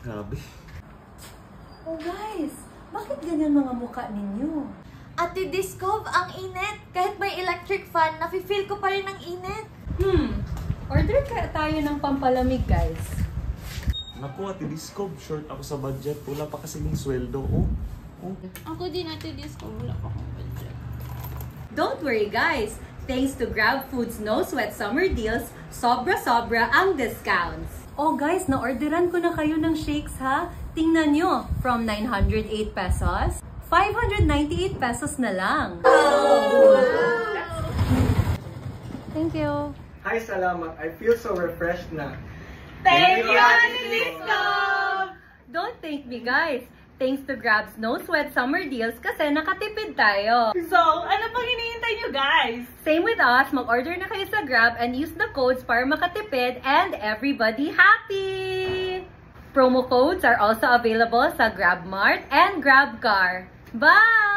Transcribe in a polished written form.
Grabe. Oh guys, bakit ganyan mga mukha ninyo? Ate Discov, ang init. Kahit may electric fan, nafe-feel ko pa rin ang init. Order kaya tayo ng pampalamig guys. Naku, Ate Discob, short ako sa budget. Wala pa kasi ng sweldo. Oh. Ako din, Ate Disco. Wala pa akong budget. Don't worry guys, thanks to Grab Food's No Sweat Summer Deals, sobra-sobra ang discounts. Oh guys, na-orderan ko na kayo ng shakes ha. Tingnan nyo, from 908 pesos, 598 pesos na lang. Thank you. Hi, salamat. I feel so refreshed na. Thank you, Ate Discov! Don't thank me guys. Thanks to Grab's No Sweat Summer Deals kasi nakatipid tayo. So, ano pang hinihintay nyo guys? Same with us, mag-order na kayo sa Grab and use the codes para makatipid and everybody happy! Promo codes are also available sa GrabMart and GrabCar. Bye!